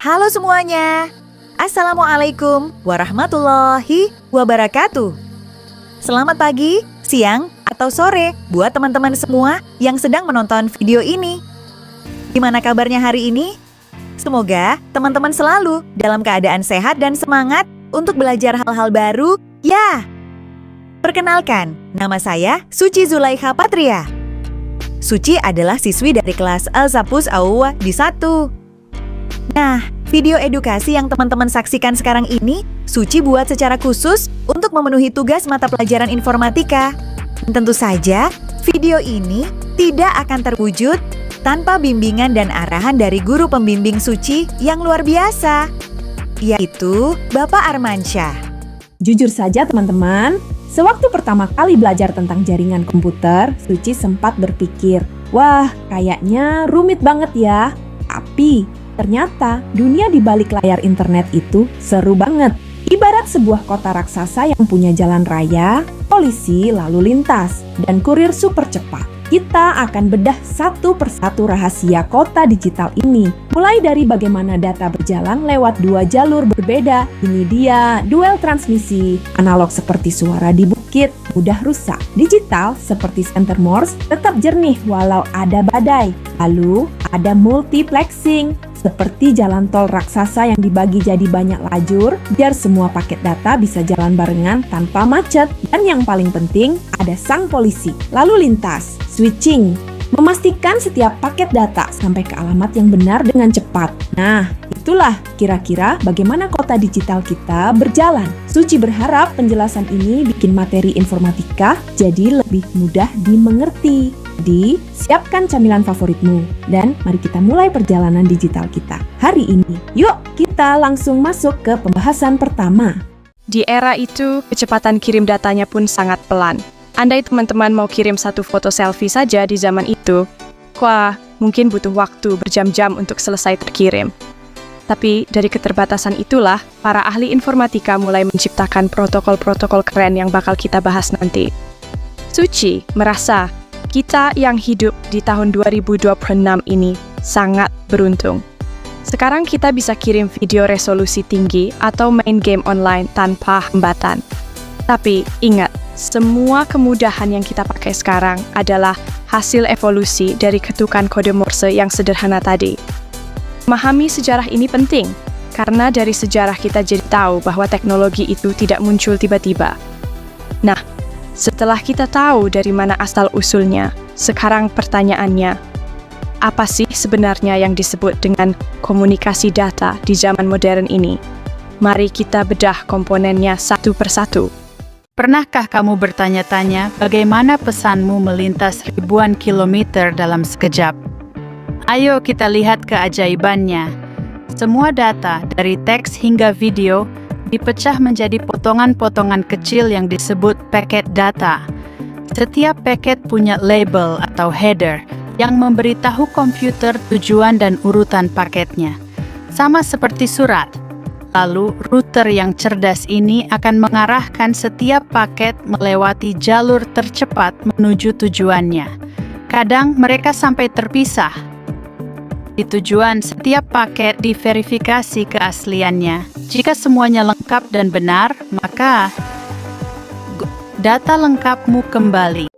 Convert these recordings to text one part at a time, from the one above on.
Halo semuanya. Assalamualaikum warahmatullahi wabarakatuh. Selamat pagi, siang, atau sore buat teman-teman semua yang sedang menonton video ini. Gimana kabarnya hari ini? Semoga teman-teman selalu dalam keadaan sehat dan semangat untuk belajar hal-hal baru, ya. Perkenalkan, nama saya Suci Zulaikha Patria. Suci adalah siswi dari kelas Al-Zapus Awa di 1. Nah, video edukasi yang teman-teman saksikan sekarang ini, Suci buat secara khusus untuk memenuhi tugas mata pelajaran informatika. Dan tentu saja, video ini tidak akan terwujud tanpa bimbingan dan arahan dari guru pembimbing Suci yang luar biasa, yaitu Bapak Armansyah. Jujur saja teman-teman, sewaktu pertama kali belajar tentang jaringan komputer, Suci sempat berpikir, wah kayaknya rumit banget ya. Tapi ternyata dunia di balik layar internet itu seru banget. Ibarat sebuah kota raksasa yang punya jalan raya, polisi lalu lintas, dan kurir super cepat. Kita akan bedah satu persatu rahasia kota digital ini. Mulai dari bagaimana data berjalan lewat 2 jalur berbeda. Ini dia duel transmisi. Analog seperti suara di bukit, mudah rusak. Digital seperti senter Morse, tetap jernih walau ada badai. Lalu ada multiplexing, seperti jalan tol raksasa yang dibagi jadi banyak lajur, biar semua paket data bisa jalan barengan tanpa macet. Dan yang paling penting, ada sang polisi. Lalu lintas, switching, memastikan setiap paket data sampai ke alamat yang benar dengan cepat. Nah, itulah kira-kira bagaimana kota digital kita berjalan. Suci berharap penjelasan ini bikin materi informatika jadi lebih mudah dimengerti. Jadi, siapkan camilan favoritmu dan mari kita mulai perjalanan digital kita hari ini. Yuk, kita langsung masuk ke pembahasan pertama. Di era itu, kecepatan kirim datanya pun sangat pelan. Andai teman-teman mau kirim satu foto selfie saja di zaman itu, wah, mungkin butuh waktu berjam-jam untuk selesai terkirim. Tapi dari keterbatasan itulah, para ahli informatika mulai menciptakan protokol-protokol keren yang bakal kita bahas nanti. Suci merasa kita yang hidup di tahun 2026 ini sangat beruntung. Sekarang kita bisa kirim video resolusi tinggi atau main game online tanpa hambatan. Tapi ingat, semua kemudahan yang kita pakai sekarang adalah hasil evolusi dari ketukan kode Morse yang sederhana tadi. Memahami sejarah ini penting, karena dari sejarah kita jadi tahu bahwa teknologi itu tidak muncul tiba-tiba. Nah, setelah kita tahu dari mana asal-usulnya, sekarang pertanyaannya, apa sih sebenarnya yang disebut dengan komunikasi data di zaman modern ini? Mari kita bedah komponennya satu persatu. Pernahkah kamu bertanya-tanya bagaimana pesanmu melintas ribuan kilometer dalam sekejap? Ayo kita lihat keajaibannya. Semua data, dari teks hingga video, dipecah menjadi potongan-potongan kecil yang disebut paket data. Setiap paket punya label atau header yang memberitahu komputer tujuan dan urutan paketnya. Sama seperti surat. Lalu, router yang cerdas ini akan mengarahkan setiap paket melewati jalur tercepat menuju tujuannya. Kadang mereka sampai terpisah. Di tujuan, setiap paket diverifikasi keasliannya. Jika semuanya lengkap dan benar, maka data lengkapmu kembali.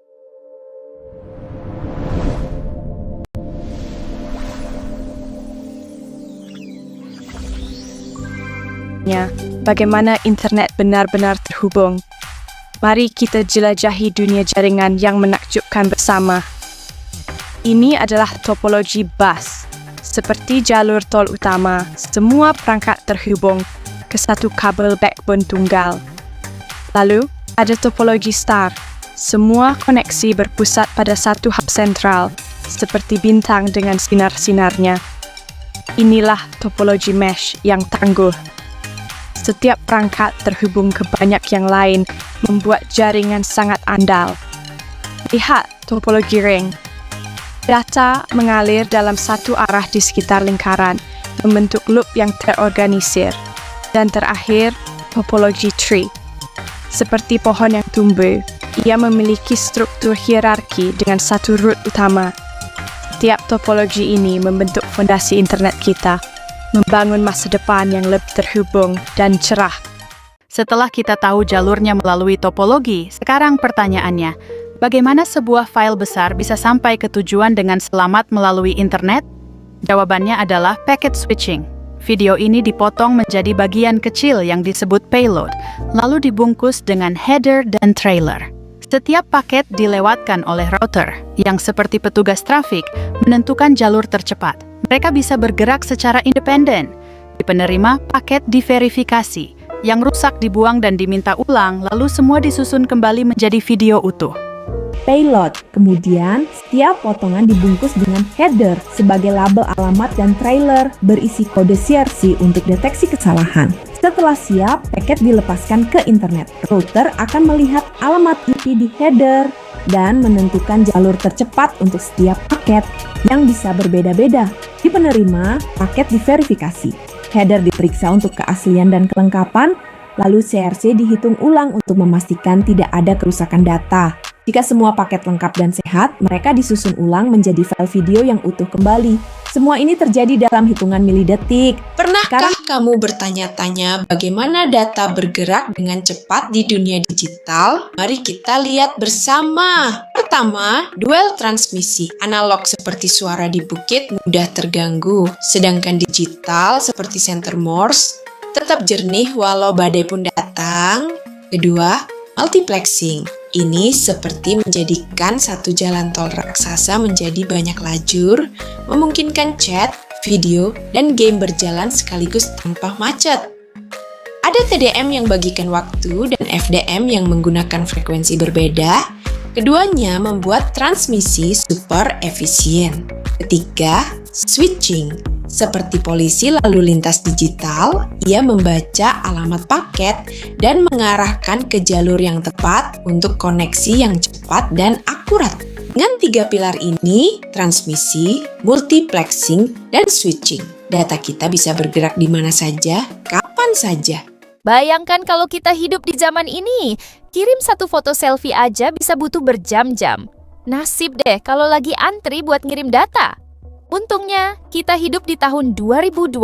Bagaimana internet benar-benar terhubung? Mari kita jelajahi dunia jaringan yang menakjubkan bersama. Ini adalah topologi bus. Seperti jalur tol utama, semua perangkat terhubung ke satu kabel backbone tunggal. Lalu, ada topologi star. Semua koneksi berpusat pada satu hub sentral, seperti bintang dengan sinar-sinarnya. Inilah topologi mesh yang tangguh. Setiap perangkat terhubung ke banyak yang lain, membuat jaringan sangat andal. Lihat topologi ring. Data mengalir dalam satu arah di sekitar lingkaran, membentuk loop yang terorganisir. Dan terakhir, topologi tree. Seperti pohon yang tumbuh, ia memiliki struktur hierarki dengan satu root utama. Setiap topologi ini membentuk fondasi internet kita. membangun masa depan yang lebih terhubung dan cerah. Setelah kita tahu jalurnya melalui topologi, sekarang pertanyaannya, bagaimana sebuah file besar bisa sampai ke tujuan dengan selamat melalui internet? Jawabannya adalah packet switching. Video ini dipotong menjadi bagian kecil yang disebut payload, lalu dibungkus dengan header dan trailer. Setiap paket dilewatkan oleh router, yang seperti petugas trafik, menentukan jalur tercepat. Mereka bisa bergerak secara independen. Di penerima, paket diverifikasi. Yang rusak dibuang dan diminta ulang, lalu semua disusun kembali menjadi video utuh. Payload. Kemudian, setiap potongan dibungkus dengan header sebagai label alamat dan trailer berisi kode CRC untuk deteksi kesalahan. Setelah siap, paket dilepaskan ke internet. Router akan melihat alamat IP di header dan menentukan jalur tercepat untuk setiap paket yang bisa berbeda-beda. Di penerima, paket diverifikasi. Header diperiksa untuk keaslian dan kelengkapan, lalu CRC dihitung ulang untuk memastikan tidak ada kerusakan data. Jika semua paket lengkap dan sehat, mereka disusun ulang menjadi file video yang utuh kembali. Semua ini terjadi dalam hitungan milidetik. Pernahkah kamu bertanya-tanya bagaimana data bergerak dengan cepat di dunia digital? Mari kita lihat bersama. Pertama, dual transmisi. Analog seperti suara di bukit mudah terganggu, sedangkan digital seperti senter Morse tetap jernih walau badai pun datang. Kedua, multiplexing. Ini seperti menjadikan satu jalan tol raksasa menjadi banyak lajur, memungkinkan chat, video, dan game berjalan sekaligus tanpa macet. Ada TDM yang bagikan waktu dan FDM yang menggunakan frekuensi berbeda. Keduanya membuat transmisi super efisien. Ketiga, switching. Seperti polisi lalu lintas digital, ia membaca alamat paket dan mengarahkan ke jalur yang tepat untuk koneksi yang cepat dan akurat. Dengan tiga pilar ini, transmisi, multiplexing, dan switching, data kita bisa bergerak di mana saja, kapan saja. Bayangkan kalau kita hidup di zaman ini, kirim satu foto selfie aja bisa butuh berjam-jam. Nasib deh kalau lagi antri buat ngirim data. Untungnya, kita hidup di tahun 2026.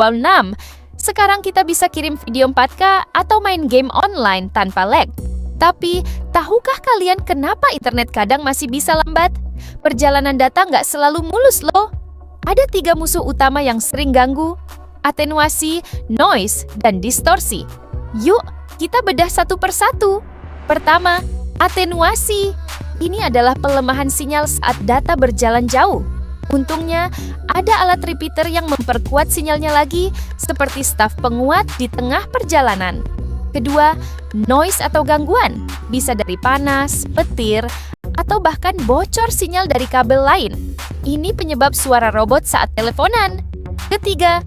Sekarang kita bisa kirim video 4K atau main game online tanpa lag. Tapi, tahukah kalian kenapa internet kadang masih bisa lambat? Perjalanan data nggak selalu mulus loh. Ada 3 musuh utama yang sering ganggu: atenuasi, noise, dan distorsi. Yuk, kita bedah satu persatu. Pertama, atenuasi. Ini adalah pelemahan sinyal saat data berjalan jauh. Untungnya, ada alat repeater yang memperkuat sinyalnya lagi, seperti staf penguat di tengah perjalanan. Kedua, noise atau gangguan. Bisa dari panas, petir, atau bahkan bocor sinyal dari kabel lain. Ini penyebab suara robot saat teleponan. Ketiga,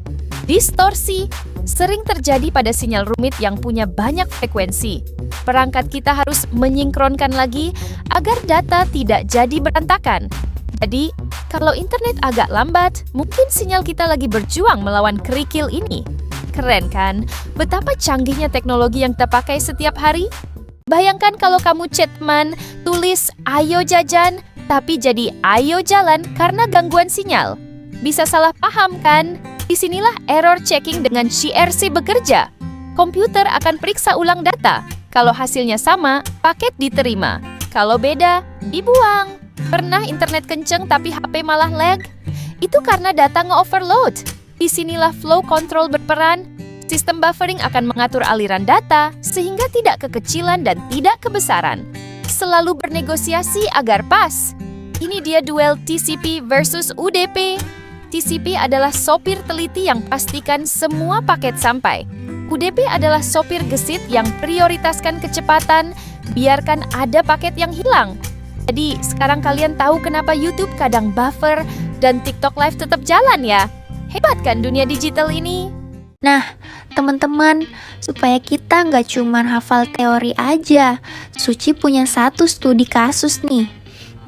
distorsi. Sering terjadi pada sinyal rumit yang punya banyak frekuensi. Perangkat kita harus menyinkronkan lagi agar data tidak jadi berantakan. Jadi, kalau internet agak lambat, mungkin sinyal kita lagi berjuang melawan kerikil ini. Keren kan? Betapa canggihnya teknologi yang kita pakai setiap hari? Bayangkan kalau kamu chat teman, tulis "ayo jajan", tapi jadi "ayo jalan" karena gangguan sinyal. Bisa salah paham kan? Disinilah error checking dengan CRC bekerja. Komputer akan periksa ulang data. Kalau hasilnya sama, paket diterima. Kalau beda, dibuang. Pernah internet kenceng tapi HP malah lag? Itu karena data nge-overload. Disinilah flow control berperan. Sistem buffering akan mengatur aliran data sehingga tidak kekecilan dan tidak kebesaran. Selalu bernegosiasi agar pas. Ini dia duel TCP versus UDP. TCP adalah sopir teliti yang pastikan semua paket sampai. UDP adalah sopir gesit yang prioritaskan kecepatan, biarkan ada paket yang hilang. Jadi, sekarang kalian tahu kenapa YouTube kadang buffer dan TikTok Live tetap jalan ya? Hebat kan dunia digital ini? Nah, teman-teman, supaya kita nggak cuma hafal teori aja, Suci punya satu studi kasus nih.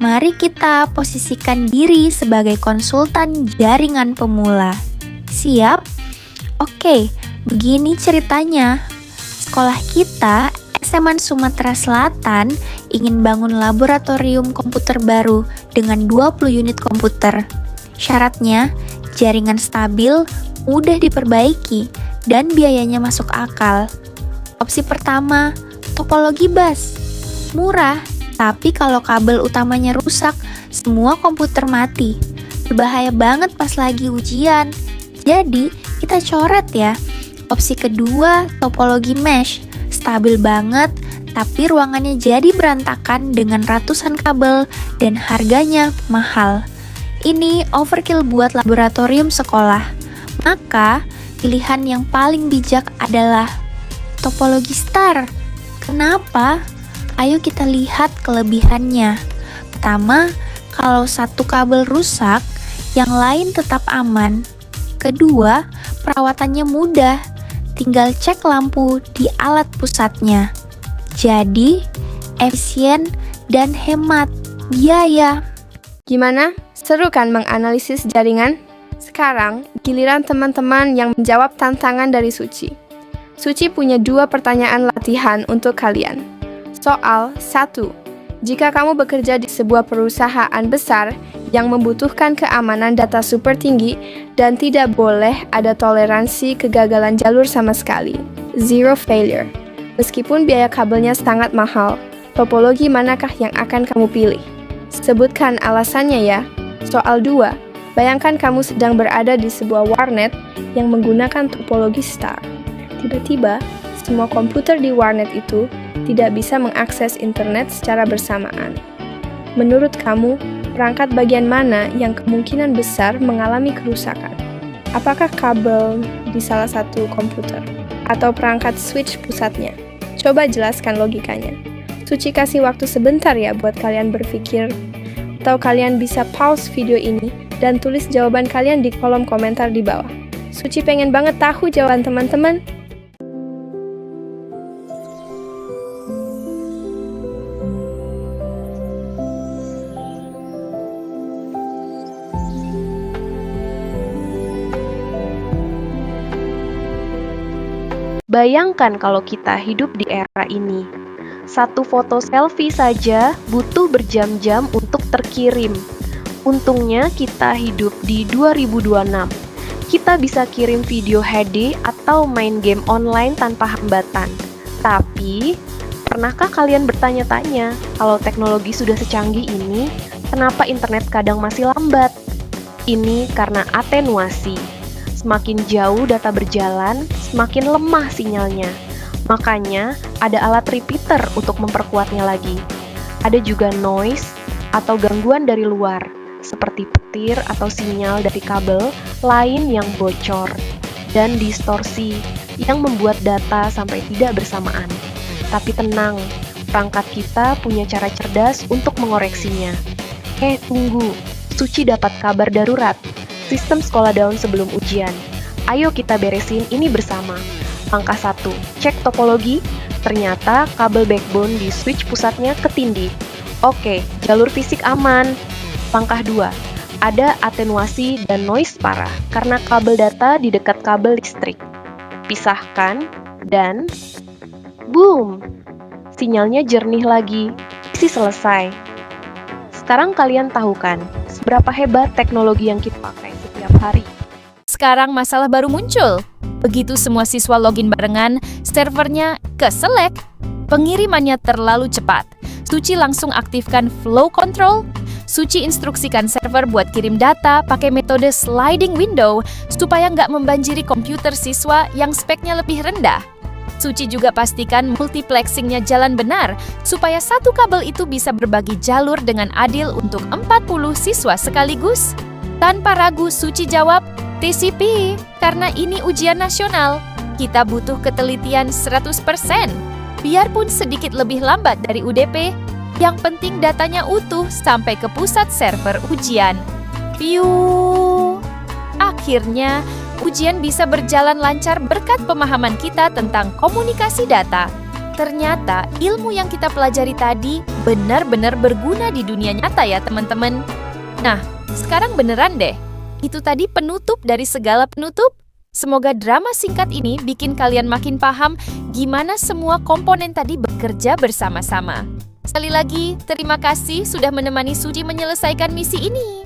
Mari kita posisikan diri sebagai konsultan jaringan pemula. Siap? Oke, begini ceritanya. Sekolah kita, SMA Sumatera Selatan, ingin bangun laboratorium komputer baru dengan 20 unit komputer. Syaratnya, jaringan stabil, mudah diperbaiki, dan biayanya masuk akal. Opsi pertama, topologi bus. Murah, tapi kalau kabel utamanya rusak, semua komputer mati. Berbahaya banget pas lagi ujian. Jadi, kita coret ya. Opsi kedua, topologi mesh. Stabil banget, tapi ruangannya jadi berantakan dengan ratusan kabel dan harganya mahal. Ini overkill buat laboratorium sekolah. Maka, pilihan yang paling bijak adalah topologi star. Kenapa? Ayo kita lihat kelebihannya. Pertama, kalau satu kabel rusak, yang lain tetap aman. Kedua, perawatannya mudah. Tinggal cek lampu di alat pusatnya. Jadi, efisien dan hemat biaya. Gimana? Seru kan menganalisis jaringan? Sekarang, giliran teman-teman yang menjawab tantangan dari Suci. Suci punya 2 pertanyaan latihan untuk kalian. Soal 1. Jika kamu bekerja di sebuah perusahaan besar yang membutuhkan keamanan data super tinggi dan tidak boleh ada toleransi kegagalan jalur sama sekali. Zero failure. Meskipun biaya kabelnya sangat mahal, topologi manakah yang akan kamu pilih? Sebutkan alasannya ya. Soal 2. Bayangkan kamu sedang berada di sebuah warnet yang menggunakan topologi star. Tiba-tiba, semua komputer di warnet itu tidak bisa mengakses internet secara bersamaan. Menurut kamu, perangkat bagian mana yang kemungkinan besar mengalami kerusakan? Apakah kabel di salah satu komputer? Atau perangkat switch pusatnya? Coba jelaskan logikanya. Suci kasih waktu sebentar ya buat kalian berpikir. Atau kalian bisa pause video ini dan tulis jawaban kalian di kolom komentar di bawah. Suci pengen banget tahu jawaban teman-teman. Bayangkan kalau kita hidup di era ini. Satu foto selfie saja butuh berjam-jam untuk terkirim. Untungnya kita hidup di 2026. Kita bisa kirim video HD atau main game online tanpa hambatan. Tapi, pernahkah kalian bertanya-tanya, kalau teknologi sudah secanggih ini, kenapa internet kadang masih lambat? Ini karena atenuasi. Semakin jauh data berjalan, semakin lemah sinyalnya. Makanya, ada alat repeater untuk memperkuatnya lagi. Ada juga noise atau gangguan dari luar, seperti petir atau sinyal dari kabel lain yang bocor, dan distorsi yang membuat data sampai tidak bersamaan. Tapi tenang, perangkat kita punya cara cerdas untuk mengoreksinya. Tunggu, Suci dapat kabar darurat. Sistem sekolah down sebelum ujian. Ayo kita beresin ini bersama. Langkah 1, cek topologi. Ternyata kabel backbone di switch pusatnya ketindih. Oke, jalur fisik aman. Langkah 2, ada atenuasi dan noise parah karena kabel data di dekat kabel listrik. Pisahkan dan boom! Sinyalnya jernih lagi. Isi selesai. Sekarang kalian tahu kan seberapa hebat teknologi yang kita pakai setiap hari. Sekarang masalah baru muncul. Begitu semua siswa login barengan, servernya keselek. Pengirimannya terlalu cepat. Suci langsung aktifkan flow control. Suci instruksikan server buat kirim data pakai metode sliding window supaya nggak membanjiri komputer siswa yang speknya lebih rendah. Suci juga pastikan multiplexingnya jalan benar supaya satu kabel itu bisa berbagi jalur dengan adil untuk 40 siswa sekaligus. Tanpa ragu Suci jawab, TCP, karena ini ujian nasional. Kita butuh ketelitian 100%. Biarpun sedikit lebih lambat dari UDP, yang penting datanya utuh sampai ke pusat server ujian. Piu. Akhirnya, ujian bisa berjalan lancar berkat pemahaman kita tentang komunikasi data. Ternyata ilmu yang kita pelajari tadi benar-benar berguna di dunia nyata ya teman-teman. Nah, sekarang beneran deh. Itu tadi penutup dari segala penutup. Semoga drama singkat ini bikin kalian makin paham gimana semua komponen tadi bekerja bersama-sama. Sekali lagi, terima kasih sudah menemani Suci menyelesaikan misi ini.